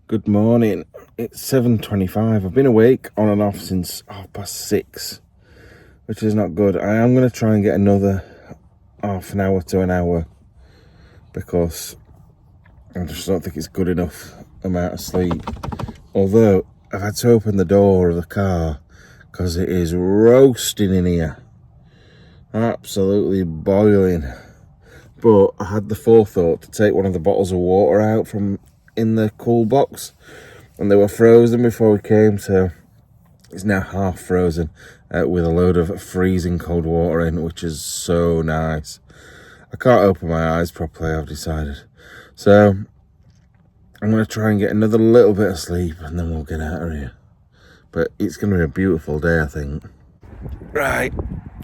Good morning. It's 7:25. I've been awake on and off since 6:30, which is not good. I am going to try and get another half an hour to an hour because I just don't think it's good enough amount of sleep. Although I've had to open the door of the car because it is roasting in here. Absolutely boiling. But I had the forethought to take one of the bottles of water out from in the cool box, and they were frozen before we came, so it's now half frozen with a load of freezing cold water in, which is so nice. I can't open my eyes properly, I've decided. So I'm going to try and get another little bit of sleep and then we'll get out of here. But it's going to be a beautiful day, I think. Right.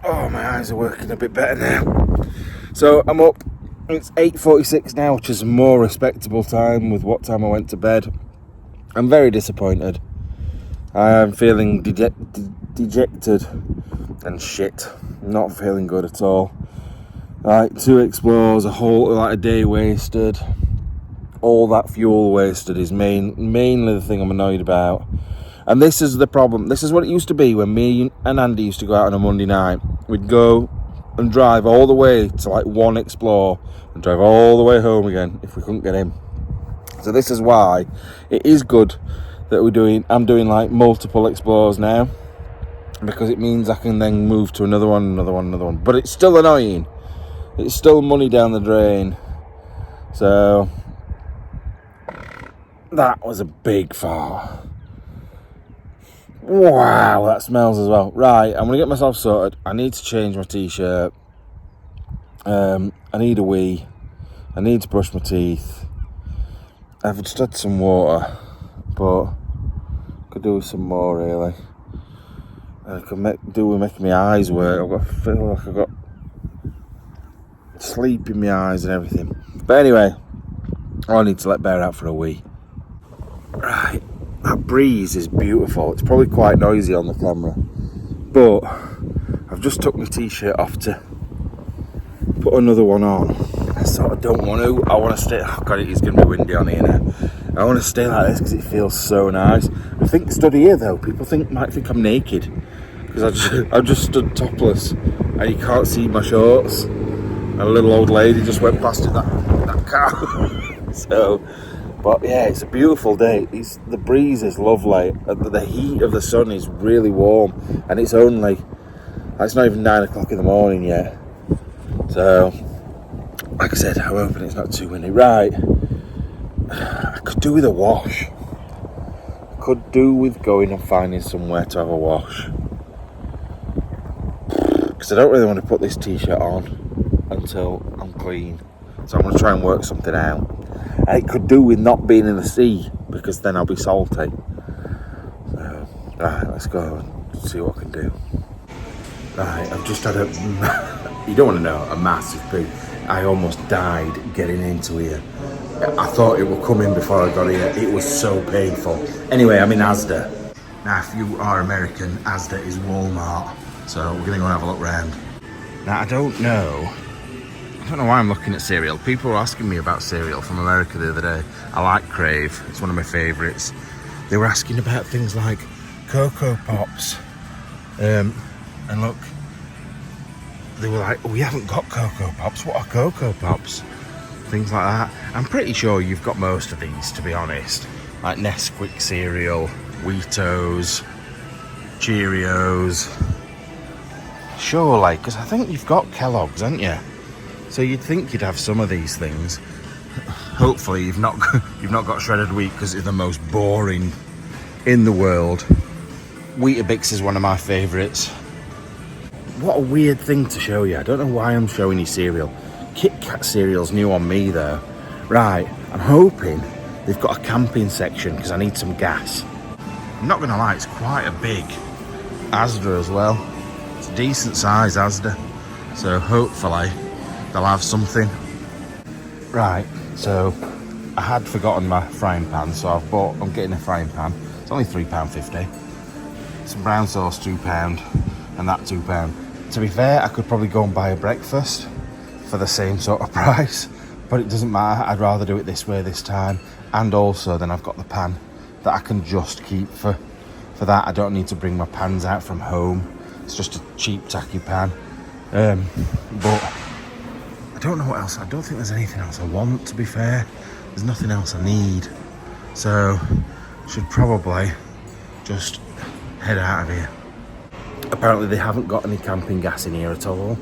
Oh, my eyes are working a bit better now. So I'm up. It's 8:46 now, which is a more respectable time with what time I went to bed. I'm very disappointed. I am feeling dejected and shit. Not feeling good at all. Like 2 explores, a day wasted. All that fuel wasted is mainly the thing I'm annoyed about. And this is the problem. This is what it used to be when me and Andy used to go out on a Monday night. We'd go and drive all the way to like 1 explore and drive all the way home again if we couldn't get in. So this is why it is good that I'm doing like multiple explores now, because it means I can then move to another one. But it's still annoying. It's still money down the drain. So that was a big fart. Wow, that smells as well. Right, I'm going to get myself sorted. I need to change my t-shirt. I need a wee. I need to brush my teeth. I've just had some water, but could do with some more, really. I could do with making my eyes work. I feel like I've got sleep in my eyes and everything. But anyway, I need to let Bear out for a wee. Right. That breeze is beautiful. It's probably quite noisy on the camera, but I've just took my t-shirt off to put another one on. I sort of don't want to. I want to stay. Oh God, it is going to be windy on here now. I want to stay like this because it feels so nice. I think stood here though, people might think I'm naked because I just stood topless and you can't see my shorts. And a little old lady just went past in that car. So. But yeah, it's a beautiful day. The breeze is lovely. The heat of the sun is really warm. And it's only, it's not even 9 o'clock in the morning yet. So, like I said, I'm hoping it's not too windy. Right, I could do with a wash. I could do with going and finding somewhere to have a wash. Because I don't really want to put this t-shirt on until I'm clean. So I'm going to try and work something out. It could do with not being in the sea, because then I'll be salty. So, right, let's go and see what I can do. Right, I've just had you don't want to know, a massive poo. I almost died getting into here. I thought it would come in before I got here. It was so painful. Anyway, I'm in Asda. Now, if you are American, Asda is Walmart. So we're going to go and have a look round. Now, I don't know why I'm looking at cereal. People were asking me about cereal from America the other day. I like Crave. It's one of my favourites. They were asking about things like Cocoa Pops. And look, they were like, we haven't got Cocoa Pops. What are Cocoa Pops? Things like that. I'm pretty sure you've got most of these, to be honest. Like Nesquik cereal, Wheatos, Cheerios. Surely, because I think you've got Kellogg's, haven't you? So you'd think you'd have some of these things. Hopefully you've not got shredded wheat, because it's the most boring in the world. Weetabix is one of my favourites. What a weird thing to show you. I don't know why I'm showing you cereal. Kit Kat cereal's new on me though. Right, I'm hoping they've got a camping section because I need some gas. I'm not gonna lie, it's quite a big Asda as well. It's a decent size Asda. So hopefully they'll have something. Right, so I had forgotten my frying pan, so I'm getting a frying pan. It's only £3.50. Some brown sauce, £2, and that £2. To be fair, I could probably go and buy a breakfast for the same sort of price, but it doesn't matter. I'd rather do it this way this time. And also then I've got the pan that I can just keep for that. I don't need to bring my pans out from home. It's just a cheap tacky pan. But I don't know what else. I don't think there's anything else I want, to be fair. There's nothing else I need. So should probably just head out of here. Apparently they haven't got any camping gas in here at all.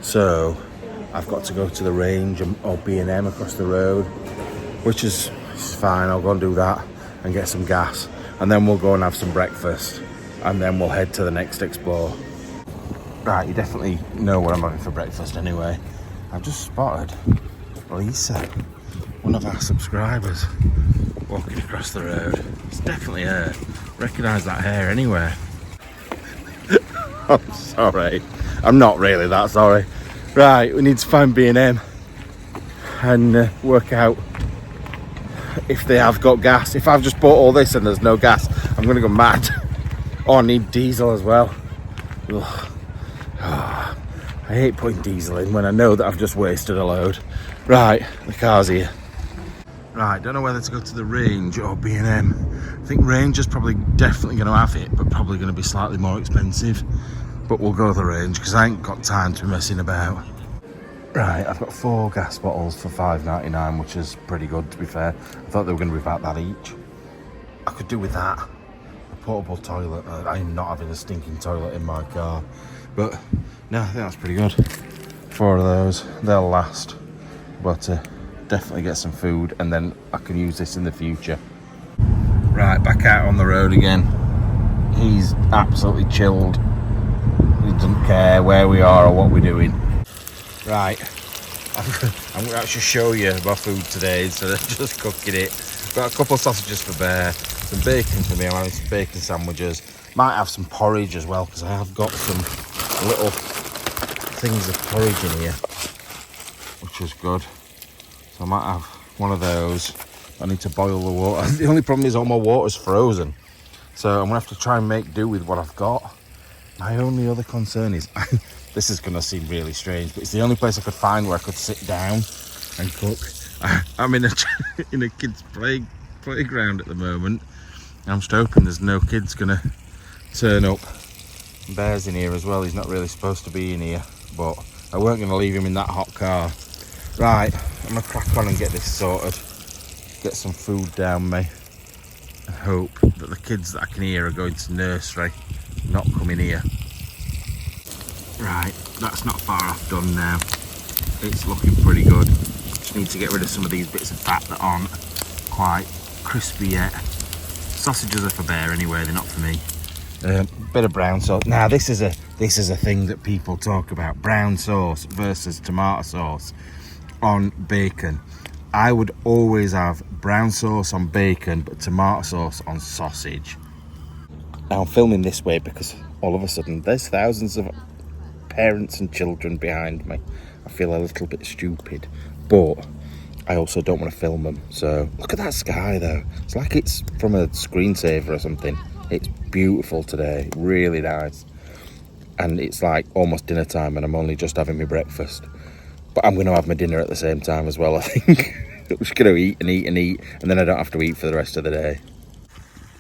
So I've got to go to the range or B&M across the road, which is fine. I'll go and do that and get some gas. And then we'll go and have some breakfast. And then we'll head to the next explore. Right, you definitely know what I'm having for breakfast anyway. I've just spotted Lisa, one of our subscribers, walking across the road. It's definitely her. Recognise that hair anywhere. I'm sorry. I'm not really that sorry. Right, we need to find B&M and work out if they have got gas. If I've just bought all this and there's no gas, I'm going to go mad. Oh, I need diesel as well. Ugh. Oh, I hate putting diesel in when I know that I've just wasted a load. Right, the car's here. Right, don't know whether to go to the range or B&M. I think range is probably definitely going to have it, but probably going to be slightly more expensive. But we'll go to the range because I ain't got time to be messing about. Right, I've got 4 gas bottles for $5.99, which is pretty good, to be fair. I thought they were going to be about that each. I could do with that. A portable toilet. I'm not having a stinking toilet in my car. But no, I think that's pretty good. 4 of those, they'll last. But definitely get some food, and then I can use this in the future. Right, back out on the road again. He's absolutely chilled. He doesn't care where we are or what we're doing. Right, I'm going to actually show you my food today instead of just cooking it. Got a couple of sausages for Bear, some bacon for me. I'm having some bacon sandwiches. Might have some porridge as well, because I have got some little things of porridge in here, which is good. So I might have one of those. I need to boil the water. The only problem is all my water's frozen. So I'm going to have to try and make do with what I've got. My only other concern is, this is going to seem really strange, but it's the only place I could find where I could sit down and cook. I'm in a kids' playground at the moment. I'm just hoping there's no kids going to turn up. Bear's in here as well. He's not really supposed to be in here, but I weren't going to leave him in that hot car. Right, I'm going to crack on and get this sorted. Get some food down me. And hope that the kids that I can hear are going to nursery, not coming here. Right, that's not far off done now. It's looking pretty good. Just need to get rid of some of these bits of fat that aren't quite crispy yet. Sausages are for Bear anyway, they're not for me. Bit of brown sauce. Now this is a thing that people talk about. Brown sauce versus tomato sauce on bacon. I would always have brown sauce on bacon, but tomato sauce on sausage. Now I'm filming this way because all of a sudden there's thousands of parents and children behind me. I feel a little bit stupid, but I also don't want to film them. So look at that sky though. It's like it's from a screensaver or something. It's beautiful today, really nice. And it's like almost dinner time and I'm only just having my breakfast. But I'm going to have my dinner at the same time as well, I think. I'm just going to eat and eat and eat, and then I don't have to eat for the rest of the day.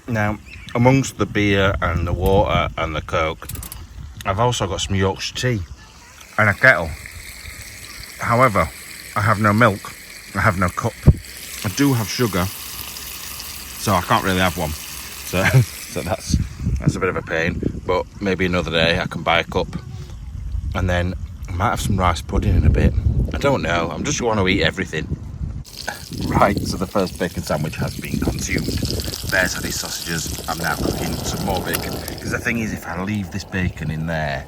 Now, amongst the beer and the water and the Coke, I've also got some Yorkshire tea and a kettle. However, I have no milk, I have no cup. I do have sugar, so I can't really have one. So that's a bit of a pain, but maybe another day I can buy a cup. And then I might have some rice pudding in a bit. I don't know, I'm just want to eat everything. Right, so the first bacon sandwich has been consumed. Bear's had his sausages. I'm now cooking some more bacon. Because the thing is, if I leave this bacon in there,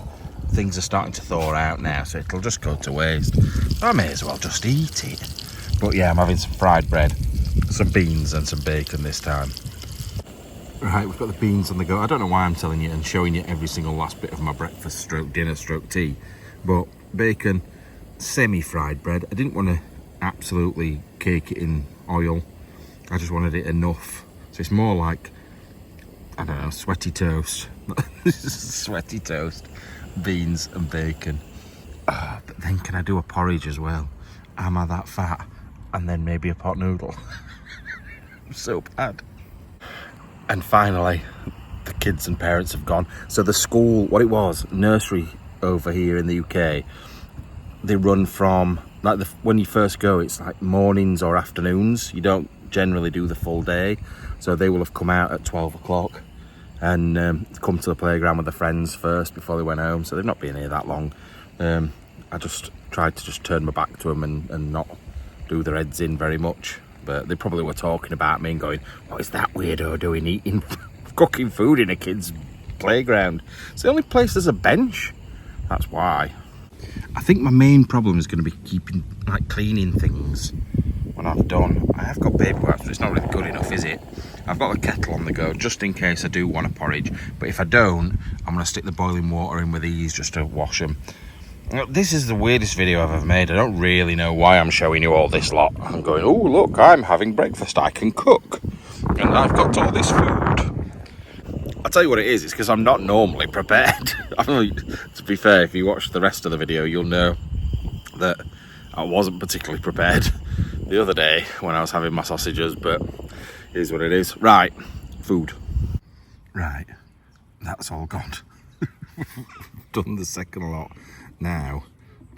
things are starting to thaw out now, so it'll just go to waste. I may as well just eat it. But yeah, I'm having some fried bread, some beans and some bacon this time. Right, we've got the beans on the go. I don't know why I'm telling you and showing you every single last bit of my breakfast stroke dinner stroke tea. But bacon, semi-fried bread. I didn't want to absolutely cake it in oil. I just wanted it enough. So it's more like, I don't know, sweaty toast. Sweaty toast, beans and bacon. But then can I do a porridge as well? Am I that fat? And then maybe a pot noodle. So bad. And finally, the kids and parents have gone. So the school, what it was, nursery over here in the UK, they run from, like, when you first go, it's like mornings or afternoons. You don't generally do the full day. So they will have come out at 12 o'clock and come to the playground with their friends first before they went home. So they've not been here that long. I just tried to just turn my back to them and not do their heads in very much. But they probably were talking about me and going, what is that weirdo doing, eating, cooking food in a kid's playground? It's the only place there's a bench. That's why. I think my main problem is going to be cleaning things when I've done. I have got paper wipes, but it's not really good enough, is it? I've got the kettle on the go, just in case I do want a porridge. But if I don't, I'm going to stick the boiling water in with these just to wash them. This is the weirdest video I've ever made. I don't really know why I'm showing you all this lot. I'm going, oh look, I'm having breakfast, I can cook. And I've got all this food. I'll tell you what it is, it's because I'm not normally prepared. To be fair, if you watch the rest of the video, you'll know that I wasn't particularly prepared the other day when I was having my sausages, but it is what it is. Right, food. Right, that's all gone. Done the second lot. Now,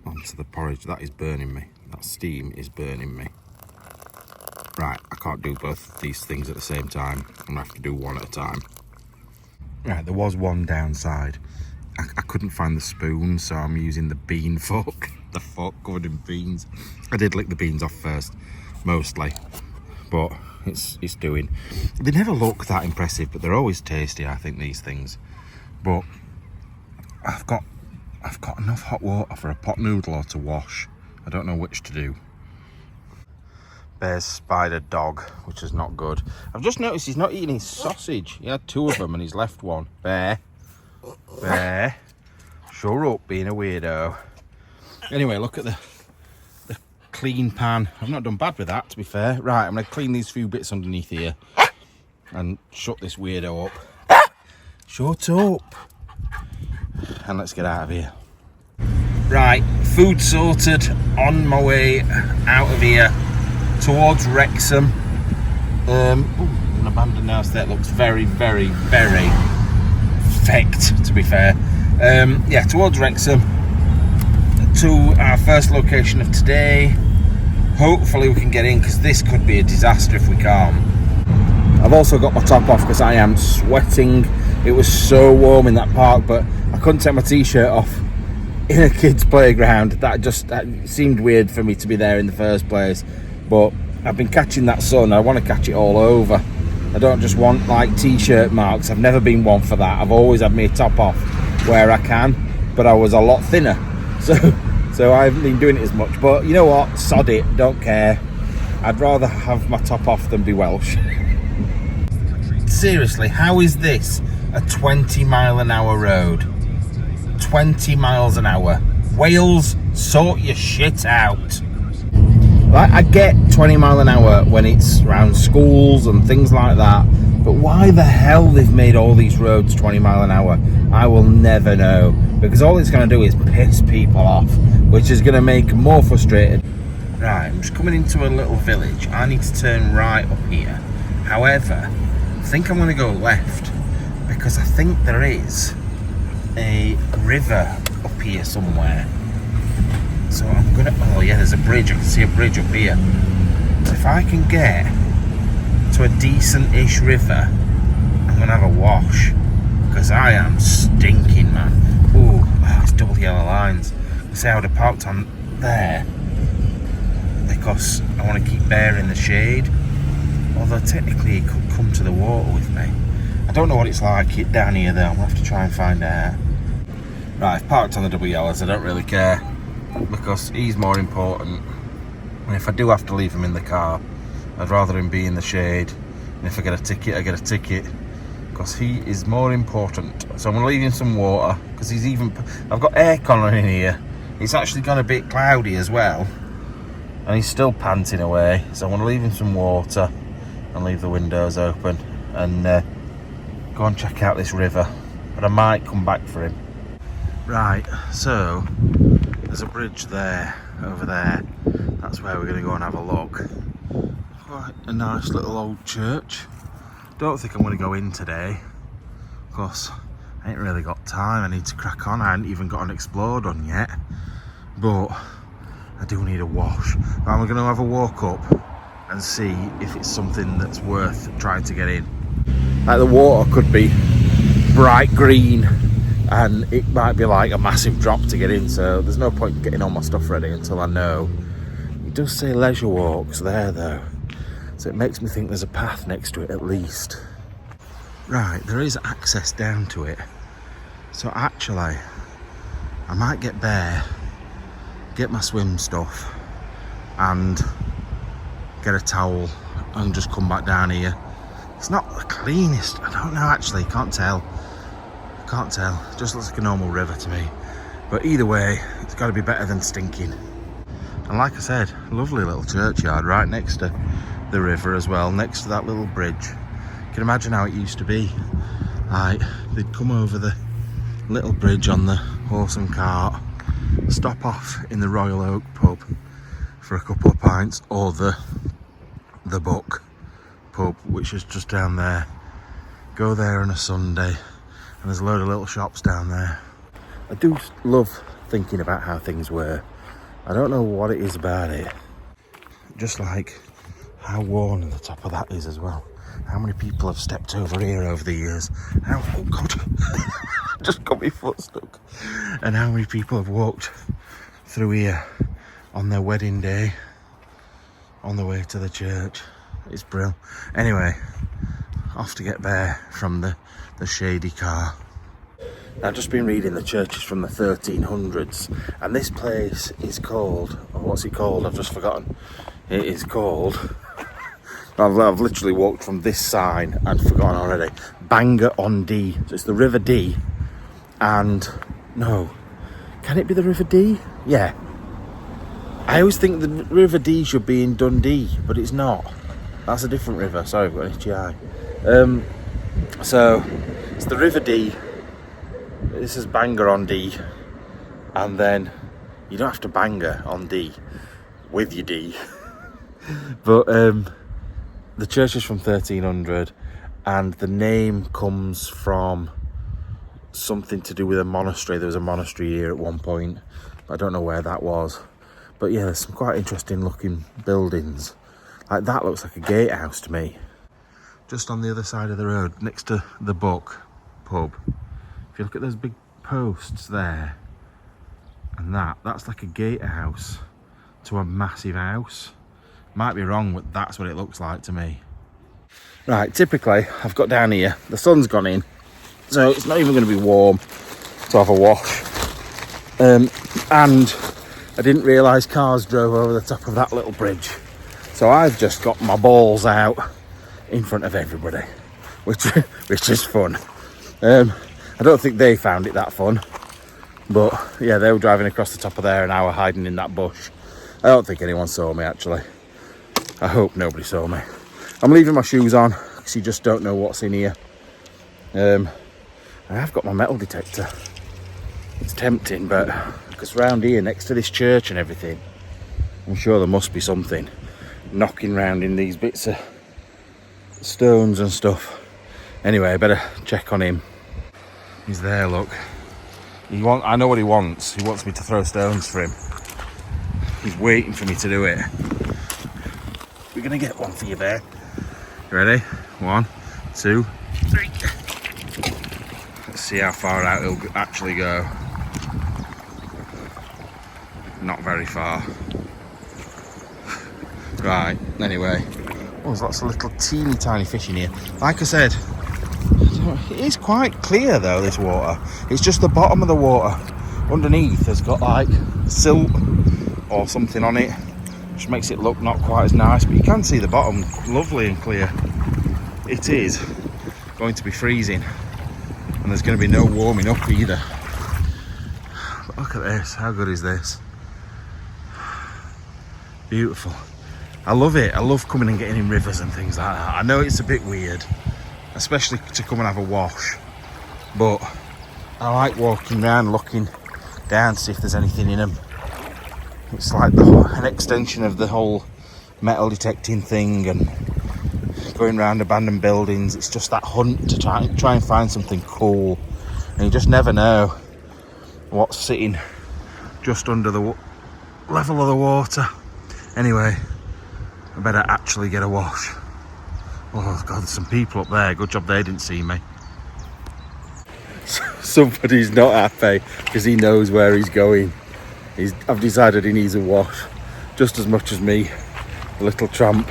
onto the porridge. That is burning me. That steam is burning me. Right, I can't do both these things at the same time. I'm gonna have to do one at a time. Right, there was one downside. I couldn't find the spoon, so I'm using the bean fork. The fork covered in beans. I did lick the beans off first, mostly, but it's doing. They never look that impressive, but they're always tasty, I think, these things. But I've got enough hot water for a pot noodle or to wash. I don't know which to do. Bear's spied a dog, which is not good. I've just noticed he's not eating his sausage. He had two of them and he's left one. Bear. Bear. Shut up being a weirdo. Anyway, look at the clean pan. I've not done bad with that, to be fair. Right, I'm going to clean these few bits underneath here and shut this weirdo up. Shut up. And let's get out of here. Right, food sorted, on my way out of here towards Wrexham. An abandoned house that looks very, very, very fecked, to be fair. Yeah, towards Wrexham to our first location of today. Hopefully we can get in, because this could be a disaster if we can't. I've also got my top off because I am sweating. It was so warm in that park, but I couldn't take my t-shirt off in a kid's playground. That seemed weird for me to be there in the first place. But I've been catching that sun. I want to catch it all over. I don't just want like t-shirt marks. I've never been one for that. I've always had my top off where I can, but I was a lot thinner. So I haven't been doing it as much. But you know what? Sod it. Don't care. I'd rather have my top off than be Welsh. Seriously, how is this a 20-mile-an-hour road? 20 miles an hour. Wales, sort your shit out. Like, I get 20 mile an hour when it's around schools and things like that, but why the hell they've made all these roads 20 mile an hour, I will never know, because all it's going to do is piss people off, which is going to make them more frustrated. Right, I'm just coming into a little village. I need to turn right up here. However, I think I'm going to go left, because I think there is a river up here somewhere. So I'm gonna, oh yeah, there's a bridge. I can see a bridge up here. So if I can get to a decent-ish river, I'm gonna have a wash, because I am stinking, man. Ooh, oh, it's double yellow lines. You see, I would have parked on there because I want to keep Bear in the shade. Although technically he could come to the water with me. I don't know what it's like down here though. I'm gonna have to try and find out. Right, I've parked on the double yellows. I don't really care, because he's more important. And if I do have to leave him in the car, I'd rather him be in the shade. And if I get a ticket, I get a ticket, because he is more important. So I'm going to leave him some water, because I've got aircon in here. It's actually gone a bit cloudy as well, and he's still panting away. So I'm going to leave him some water and leave the windows open and go and check out this river. But I might come back for him. Right, so there's a bridge there, over there. That's where we're going to go and have a look. Of Quite a nice little old church. Don't think I'm going to go in today. Of course, I ain't really got time. I need to crack on. I haven't even got an explore done yet. But I do need a wash. I'm going to have a walk up and see if it's something that's worth trying to get in. Like the water could be bright green and it might be like a massive drop to get in, so there's no point getting all my stuff ready until I know. It does say leisure walks there though, so it makes me think there's a path next to it at least. Right, there is access down to it, so actually I might get bare, get my swim stuff and get a towel and just come back down here. It's not the cleanest, I don't know actually, can't tell, just looks like a normal river to me, but either way it's got to be better than stinking. And like I said, lovely little churchyard right next to the river as well, next to that little bridge. You can imagine how it used to be. Like, they'd come over the little bridge on the horse and cart, stop off in the Royal Oak pub for a couple of pints, or the Buck pub, which is just down there. Go there on a Sunday, and there's a load of little shops down there. I do love thinking about how things were. I don't know what it is about it. Just like how worn the top of that is as well. How many people have stepped over here over the years? Oh God, just got my foot stuck. And how many people have walked through here on their wedding day, on the way to the church. It's brilliant. Anyway, off to get bare from the shady car. I've just been reading the churches from the 1300s, and this place is called, oh, what's it called? I've just forgotten. It is called, I've literally walked from this sign and forgotten already. Bangor-on-Dee. So it's the River Dee, and no, can it be the River Dee? Yeah. I always think the River Dee should be in Dundee, but it's not. That's a different river. Sorry, I've got an itchy eye. So it's the River Dee. This is Bangor-on-Dee, and then you don't have to banger on Dee with your D. But the church is from 1300, and the name comes from something to do with a monastery. There was a monastery here at one point, but I don't know where that was. But yeah, there's some quite interesting looking buildings. Like that looks like a gatehouse to me. Just on the other side of the road, next to the Buck pub. If you look at those big posts there, and that's like a gatehouse to a massive house. Might be wrong, but that's what it looks like to me. Right, typically I've got down here, the sun's gone in, so it's not even going to be warm to have a wash. And I didn't realise cars drove over the top of that little bridge. So I've just got my balls out in front of everybody, which is fun. I don't think they found it that fun, but yeah, they were driving across the top of there and I was hiding in that bush. I don't think anyone saw me actually. I hope nobody saw me. I'm leaving my shoes on because you just don't know what's in here. I have got my metal detector. It's tempting, but because round here next to this church and everything, I'm sure there must be something knocking round in these bits of stones and stuff. Anyway, I better check on him. He's there, look. I know what he wants. He wants me to throw stones for him. He's waiting for me to do it. We're gonna get one for you there. You ready? 1, 2, 3. Let's see how far out he'll actually go. Not very far. Right, anyway. Oh, there's lots of little teeny tiny fish in here. Like I said, it is quite clear though, this water. It's just the bottom of the water underneath has got like silt or something on it, which makes it look not quite as nice, but you can see the bottom lovely and clear. It is going to be freezing, and there's going to be no warming up either. But look at this, how good is this? Beautiful. I love it. I love coming and getting in rivers and things like that. I know it's a bit weird, especially to come and have a wash, but I like walking around looking down to see if there's anything in them. It's like an extension of the whole metal detecting thing and going around abandoned buildings. It's just that hunt to try and find something cool, and you just never know what's sitting just under the level of the water. Anyway, I better actually get a wash. Oh God, there's some people up there. Good job they didn't see me. Somebody's not happy because he knows where he's going. I've decided he needs a wash just as much as me, the little tramp.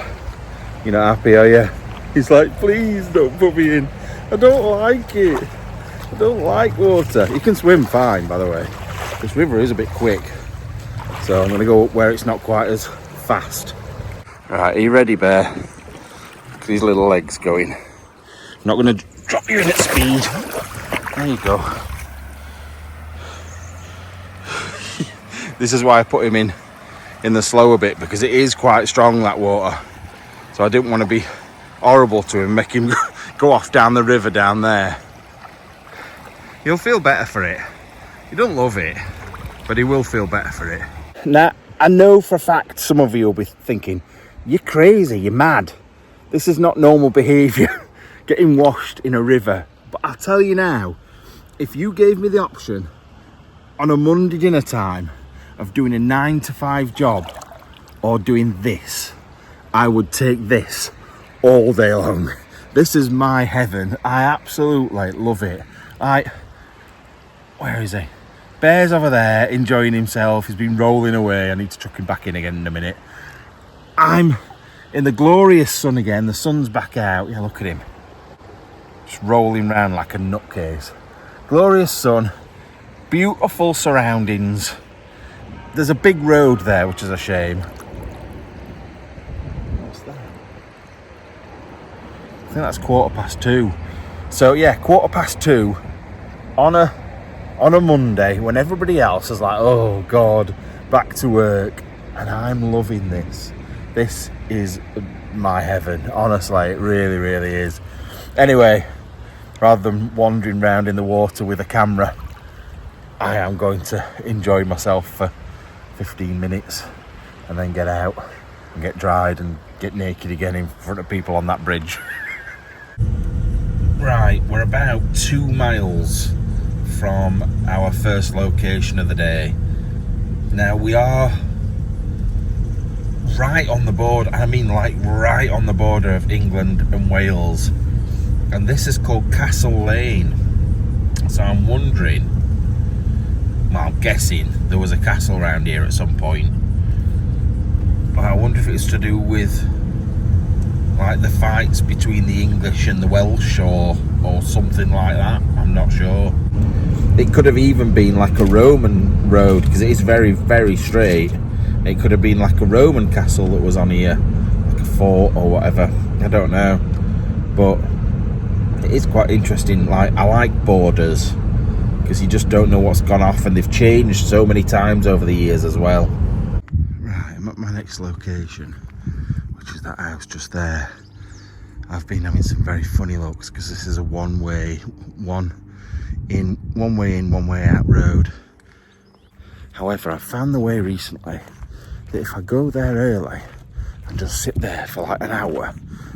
You're not happy, are you? He's like, please don't put me in. I don't like it. I don't like water. You can swim fine, by the way. This river is a bit quick, so I'm going to go up where it's not quite as fast. Right, are you ready, Bear? Look at these little legs going. I'm not going to drop you in at speed. There you go. This is why I put him in the slower bit, because it is quite strong, that water. So I didn't want to be horrible to him, make him go off down the river down there. He'll feel better for it. He don't love it, but he will feel better for it. Now, I know for a fact some of you will be thinking, you're crazy, you're mad. This is not normal behaviour, getting washed in a river. But I'll tell you now, if you gave me the option on a Monday dinner time of doing a 9-to-5 job or doing this, I would take this all day long. This is my heaven. I absolutely love it. Where is he? Bear's over there enjoying himself. He's been rolling away. I need to chuck him back in again in a minute. I'm in the glorious sun again. The sun's back out. Yeah, look at him. Just rolling around like a nutcase. Glorious sun. Beautiful surroundings. There's a big road there, which is a shame. What's that? I think that's 2:15. So yeah, 2:15 on a Monday when everybody else is like, oh God, back to work. And I'm loving this. This is my heaven. Honestly, it really, really is. Anyway, rather than wandering around in the water with a camera, I am going to enjoy myself for 15 minutes and then get out and get dried and get naked again in front of people on that bridge. Right, we're about 2 miles from our first location of the day. Now we are right on the border, I mean like right on the border of England and Wales, and this is called Castle Lane. So I'm wondering, well, I'm guessing there was a castle around here at some point. I wonder if it's to do with like the fights between the English and the Welsh or something like that. I'm not sure. It could have even been like a Roman road, because it is very, very straight. It could have been like a Roman castle that was on here, like a fort or whatever. I don't know, but it is quite interesting. Like, I like borders because you just don't know what's gone off, and they've changed so many times over the years as well. Right, I'm at my next location, which is that house just there. I've been having some very funny looks because this is a one way in, one way out road. However, I've found the way recently that if I go there early and just sit there for like an hour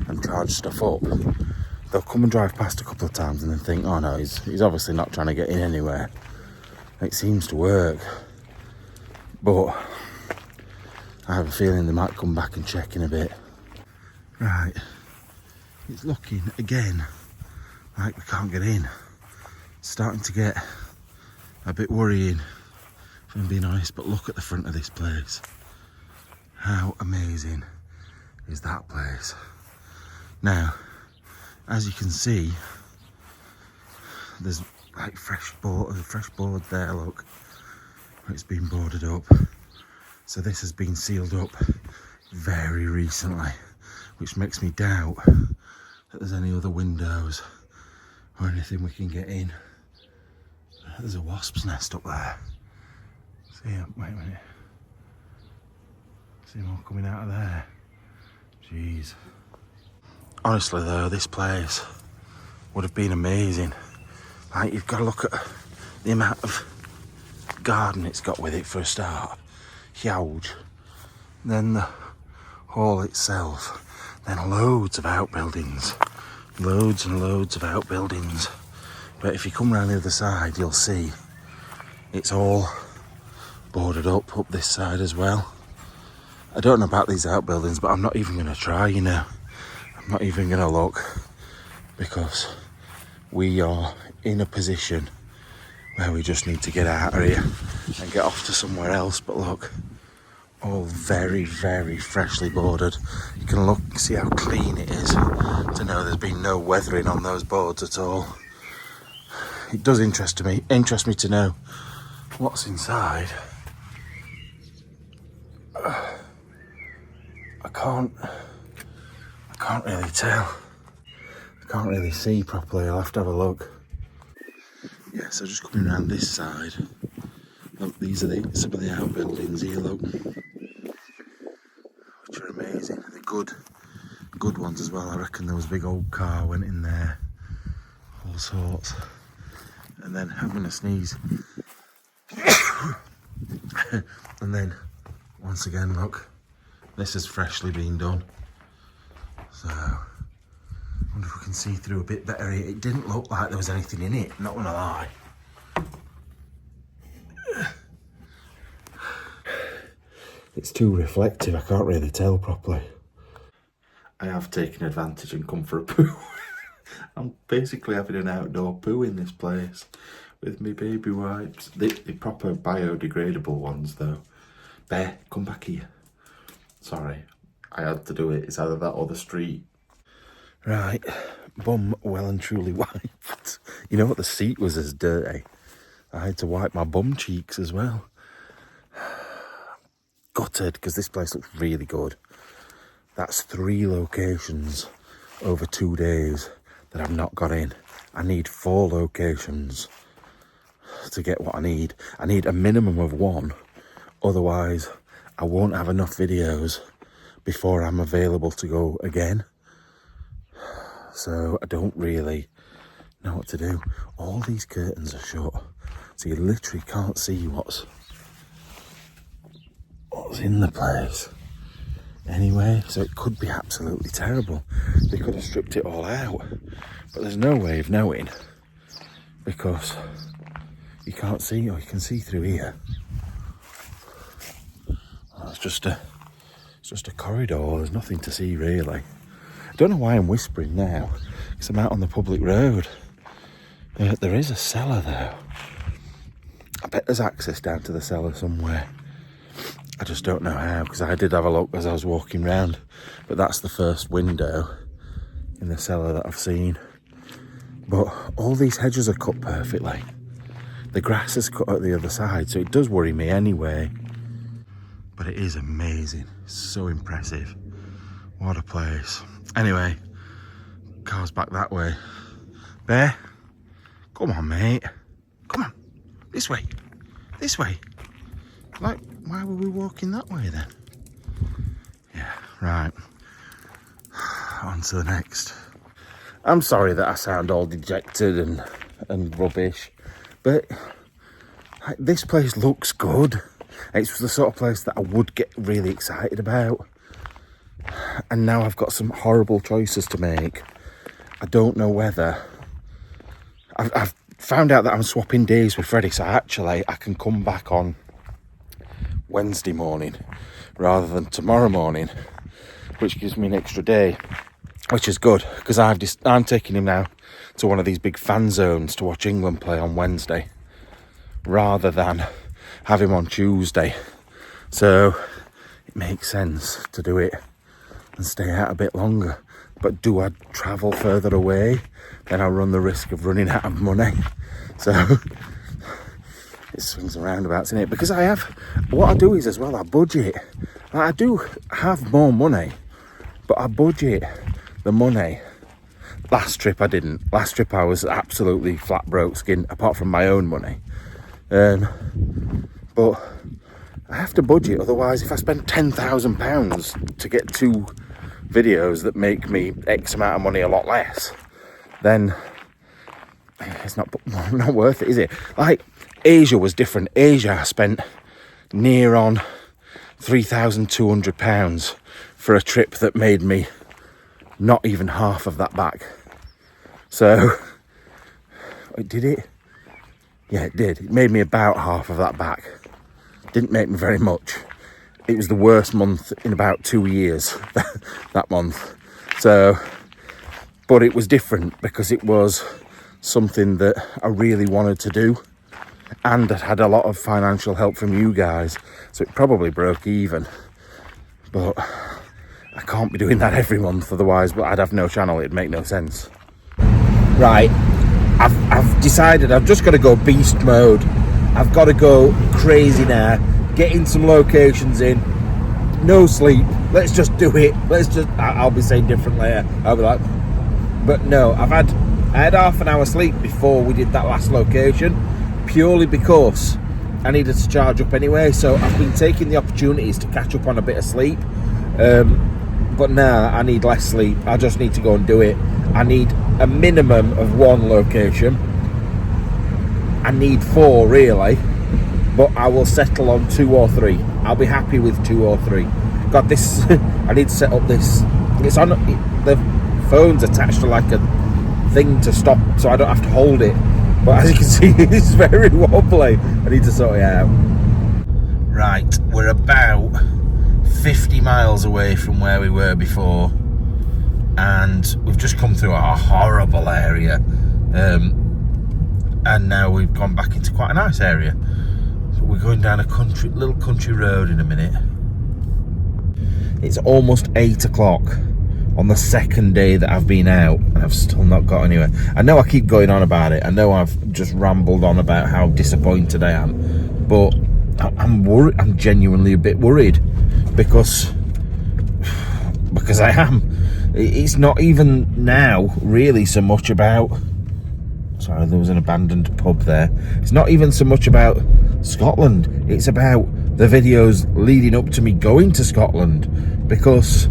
and charge stuff up, they'll come and drive past a couple of times and then think, oh no, he's obviously not trying to get in anywhere. It seems to work, but I have a feeling they might come back and check in a bit. Right, it's looking again like we can't get in. It's starting to get a bit worrying, if I'm being honest, but look at the front of this place. How amazing is that place? Now, as you can see, there's like fresh board there, look, where it's been boarded up. So this has been sealed up very recently, which makes me doubt that there's any other windows or anything we can get in. There's a wasp's nest up there. See, wait a minute. See them all coming out of there. Jeez. Honestly though, this place would have been amazing. Like, you've got to look at the amount of garden it's got with it for a start. Huge. Then hall itself. Then loads of outbuildings. Loads and loads of outbuildings. But if you come round the other side, you'll see it's all boarded up this side as well. I don't know about these outbuildings, but I'm not even going to try, you know. I'm not even going to look, because we are in a position where we just need to get out of here and get off to somewhere else. But look, all very, very freshly boarded. You can look, see how clean it is, to know there's been no weathering on those boards at all. It does interest me to know what's inside. I can't really tell. I can't really see properly. I'll have to have a look. Yeah, so just coming around this side. Look, these are some of the outbuildings here, look, which are amazing. They're good ones as well. I reckon there was a big old car went in there, all sorts. And then I'm gonna sneeze. And then once again, look, this has freshly been done. So I wonder if we can see through a bit better. It didn't look like there was anything in it, not gonna lie. It's too reflective, I can't really tell properly. I have taken advantage and come for a poo. I'm basically having an outdoor poo in this place with me baby wipes. The proper biodegradable ones though. Bear, come back here. Sorry, I had to do it. It's either that or the street. Right, bum well and truly wiped. You know what, the seat was as dirty. I had to wipe my bum cheeks as well. Gutted, because this place looks really good. That's 3 locations over 2 days that I've not got in. I need 4 locations to get what I need. I need a minimum of 1, otherwise I won't have enough videos before I'm available to go again. So I don't really know what to do. All these curtains are shut, so you literally can't see what's in the place. Anyway, so it could be absolutely terrible. They could have stripped it all out, but there's no way of knowing, because you can't see, or you can see through here. Well, it's just a corridor. There's nothing to see really. I don't know why I'm whispering now, because I'm out on the public road. There is a cellar though. I bet there's access down to the cellar somewhere. I just don't know how, because I did have a look as I was walking round, but that's the first window in the cellar that I've seen. But all these hedges are cut perfectly. The grass is cut at the other side, so it does worry me anyway. But it is amazing. It's so impressive. What a place. Anyway, car's back that way. Bear, come on, mate. Come on. This way. This way. Like, why were we walking that way then? Yeah, right. On to the next. I'm sorry that I sound all dejected and rubbish, but like, this place looks good. It's the sort of place that I would get really excited about. And now I've got some horrible choices to make. I don't know whether... I've found out that I'm swapping days with Freddie, so actually I can come back on Wednesday morning rather than tomorrow morning, which gives me an extra day, which is good, because I'm taking him now to one of these big fan zones to watch England play on Wednesday rather than have him on Tuesday. So it makes sense to do it and stay out a bit longer. But do I travel further away, then I run the risk of running out of money. So it swings and roundabouts in it, because what I do is as well, I budget. Like, I do have more money, but I budget the money. Last trip I didn't. Last trip I was absolutely flat broke skin, apart from my own money. But I have to budget, otherwise if I spend £10,000 to get 2 videos that make me X amount of money a lot less, then it's not worth it, is it? Like, Asia was different. Asia, I spent near on £3,200 for a trip that made me not even half of that back. So, did it? Yeah, it did. It made me about half of that back. Didn't make me very much. It was the worst month in about 2 years, that month. So, but it was different because it was something that I really wanted to do, and I'd had a lot of financial help from you guys, so it probably broke even. But I can't be doing that every month, otherwise I'd have no channel. It'd make no sense. Right, I've decided I've just got to go beast mode. I've got to go crazy now, getting some locations in, no sleep, let's just do it. I'll be saying different later, I'll be like, but no, I had half an hour sleep before we did that last location, purely because I needed to charge up anyway. So I've been taking the opportunities to catch up on a bit of sleep, but now I need less sleep. I just need to go and do it. I need a minimum of 1 location. I need 4 really, but I will settle on 2 or 3. I'll be happy with 2 or 3. Got this. I need to set up this. It's on the phone's attached to like a thing to stop, so I don't have to hold it. But as you can see, it's very wobbly. I need to sort it out. Right, we're about 50 miles away from where we were before, and we've just come through a horrible area, and now we've gone back into quite a nice area. So we're going down a little country road in a minute. It's almost 8 o'clock on the second day that I've been out, and I've still not got anywhere. I know I keep going on about it. I know I've just rambled on about how disappointed I am, but I'm worried. I'm genuinely a bit worried because I am. It's not even now really so much about, sorry, there was an abandoned pub there. It's not even so much about Scotland. It's about the videos leading up to me going to Scotland, because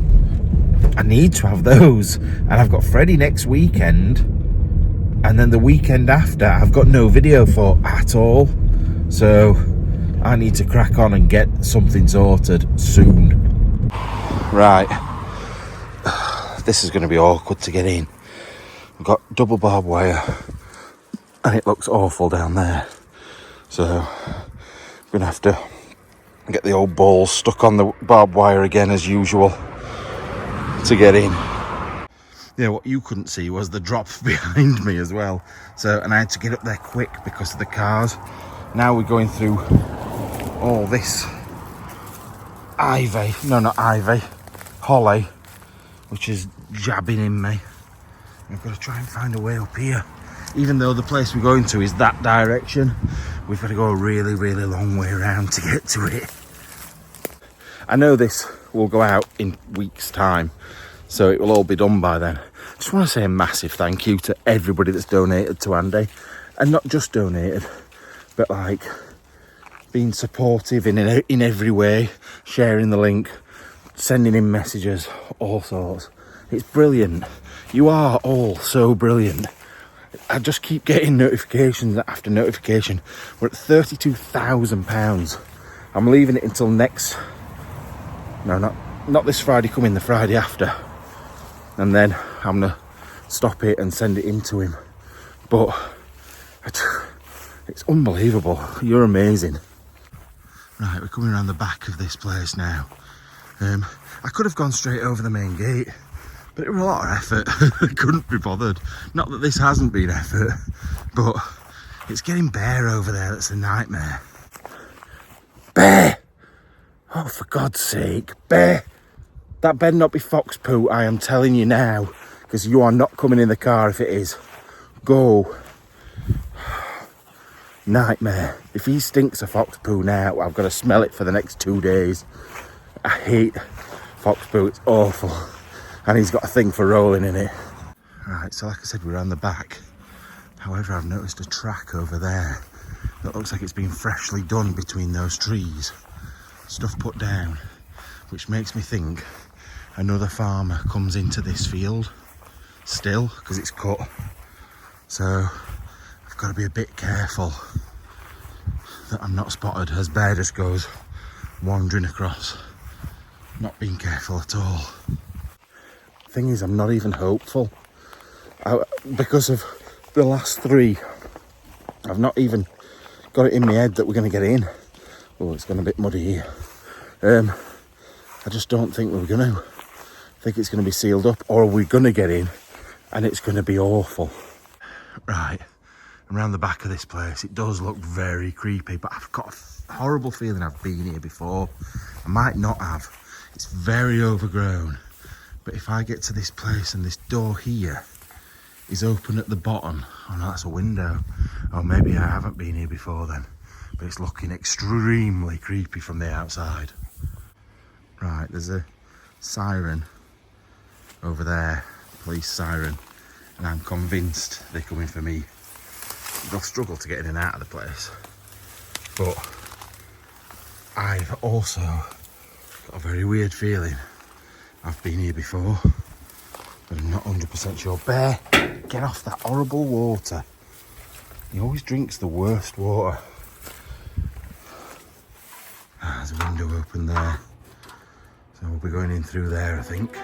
I need to have those. And I've got Freddie next weekend, and then the weekend after I've got no video for at all. So I need to crack on and get something sorted soon. Right, this is going to be awkward to get in. We've got double barbed wire, and it looks awful down there. So I'm going to have to get the old balls stuck on the barbed wire again as usual to get in. Yeah, what you couldn't see was the drop behind me as well. So, and I had to get up there quick because of the cars. Now we're going through all this holly, which is jabbing in me. I've got to try and find a way up here. Even though the place we're going to is that direction, we've got to go a really, really long way around to get to it. I know this will go out in weeks' time, so it will all be done by then. I just want to say a massive thank you to everybody that's donated to Andy, and not just donated, but like being supportive in every way, sharing the link, sending in messages, all sorts. It's brilliant. You are all so brilliant. I just keep getting notifications after notification. We're at £32,000. I'm leaving it until next, no, not this Friday coming, the Friday after, and then I'm gonna stop it and send it in to him. But it's unbelievable. You're amazing. Right, we're coming around the back of this place now. I could have gone straight over the main gate, but it was a lot of effort. I couldn't be bothered. Not that this hasn't been effort, but it's getting bear over there that's a nightmare. Bear! Oh, for God's sake, bear! That better not be fox poo, I am telling you now, because you are not coming in the car if it is. Go. Nightmare. If he stinks of fox poo now, I've got to smell it for the next 2 days. I hate fox poo, it's awful. And he's got a thing for rolling in it. Right, so like I said, we're on the back. However, I've noticed a track over there that looks like it's been freshly done between those trees. Stuff put down, which makes me think another farmer comes into this field still, because it's cut. So I've got to be a bit careful that I'm not spotted as bear just goes wandering across. not being careful at all. Thing is, I'm not even hopeful. Because of the last 3, I've not even got it in my head that we're going to get in. Oh, it's gone a bit muddy here. I just don't think we're going to. I think it's going to be sealed up, or we're going to get in and it's going to be awful. Right, around the back of this place, it does look very creepy, but I've got a horrible feeling I've been here before. I might not have. It's very overgrown. But if I get to this place and this door here is open at the bottom, oh no, that's a window. Oh, maybe I haven't been here before then. But it's looking extremely creepy from the outside. Right, there's a siren over there, police siren, and I'm convinced they're coming for me. They'll struggle to get in and out of the place. But I've also got a very weird feeling I've been here before, but I'm not 100% sure. Bear, get off that horrible water. He always drinks the worst water. There's a window open there, so we'll be going in through there, I think.